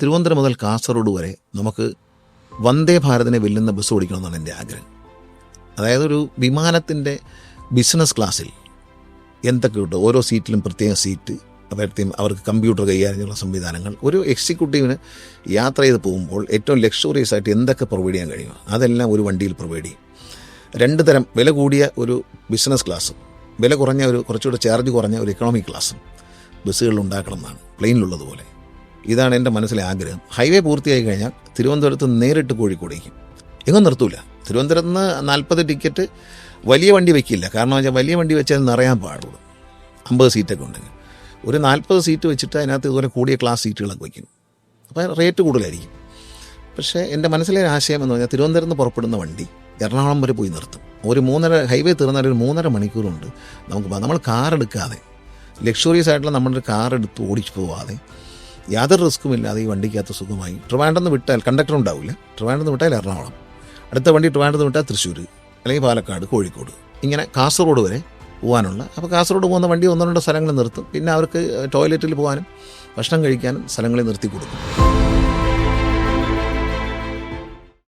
തിരുവനന്തപുരം മുതൽ കാസർഗോഡ് വരെ നമുക്ക് വന്ദേ ഭാരതിനെ വെല്ലുന്ന ബസ് ഓടിക്കണമെന്നാണ് എൻ്റെ ആഗ്രഹം. അതായത് ഒരു വിമാനത്തിൻ്റെ ബിസിനസ് ക്ലാസ്സിൽ എന്തൊക്കെ കിട്ടും, ഓരോ സീറ്റിലും പ്രത്യേക സീറ്റ്, അപ്പോഴത്തേക്കും അവർക്ക് കമ്പ്യൂട്ടർ കൈകാര്യമുള്ള സംവിധാനങ്ങൾ, ഒരു എക്സിക്യൂട്ടീവിന് യാത്ര ചെയ്ത് പോകുമ്പോൾ ഏറ്റവും ലക്ഷറിയസ് ആയിട്ട് എന്തൊക്കെ പ്രൊവൈഡ് ചെയ്യാൻ കഴിയും അതെല്ലാം ഒരു വണ്ടിയിൽ പ്രൊവൈഡ് ചെയ്യും. 2 തരം വില കൂടിയ ഒരു ബിസിനസ് ക്ലാസ്സും വില കുറഞ്ഞ ഒരു കുറച്ചുകൂടെ ചാർജ് കുറഞ്ഞ ഒരു എക്കണോമിക് ക്ലാസ്സും ബസ്സുകളിൽ ഉണ്ടാക്കണം എന്നാണ്, പ്ലെയിനിലുള്ളതുപോലെ. ഇതാണ് എൻ്റെ മനസ്സിലെ ആഗ്രഹം. ഹൈവേ പൂർത്തിയായി കഴിഞ്ഞാൽ തിരുവനന്തപുരത്ത് നേരിട്ട് കോഴിക്കോടേക്കും, എങ്ങും നിർത്തൂല. തിരുവനന്തപുരത്ത് നിന്ന് 40 ടിക്കറ്റ് വലിയ വണ്ടി വയ്ക്കില്ല. കാരണം വെച്ചാൽ വലിയ വണ്ടി വെച്ചാൽ നിറയാൻ പാടുള്ളൂ. 50 സീറ്റൊക്കെ ഉണ്ടെങ്കിൽ ഒരു 40 സീറ്റ് വെച്ചിട്ട് അതിനകത്ത് ഇതുപോലെ കൂടിയ ക്ലാസ് സീറ്റുകളൊക്കെ വയ്ക്കും. അപ്പോൾ റേറ്റ് കൂടുതലായിരിക്കും. പക്ഷേ എൻ്റെ മനസ്സിലെ ആശയം എന്ന് പറഞ്ഞാൽ തിരുവനന്തപുരത്ത് നിന്ന് പുറപ്പെടുന്ന വണ്ടി എറണാകുളം വരെ പോയി നിർത്തും. ഒരു 3.5 ഹൈവേ തീർന്നാൽ ഒരു 3.5 മണിക്കൂറുണ്ട് നമുക്ക്. നമ്മൾ കാർ എടുക്കാതെ, ലക്ഷറീസ് ആയിട്ടുള്ള നമ്മുടെ കാർ എടുത്ത് ഓടിച്ചു പോവാതെ, യാതൊരു റിസ്ക്കും ഇല്ലാതെ ഈ വണ്ടിക്കകത്ത് സുഖമായി ട്രിവാൻഡ്രം നിന്ന് വിട്ടാൽ കണ്ടക്ടർ ഉണ്ടാവില്ല, ട്രിവാൻഡ്രം നിന്ന് വിട്ടാൽ എറണാകുളം, അടുത്ത വണ്ടി ട്രിവാൻഡ്രം നിന്ന് വിട്ടാൽ തൃശ്ശൂർ, അല്ലെങ്കിൽ പാലക്കാട്, കോഴിക്കോട്, ഇങ്ങനെ കാസർഗോഡ് വരെ പോകാനുള്ള. അപ്പോൾ കാസർഗോഡ് പോകുന്ന വണ്ടി 1-2 സ്ഥലങ്ങളിൽ നിർത്തും. പിന്നെ അവർക്ക് ടോയ്ലറ്റിൽ പോകാനും ഭക്ഷണം കഴിക്കാനും സ്ഥലങ്ങളിൽ നിർത്തി കൊടുക്കും.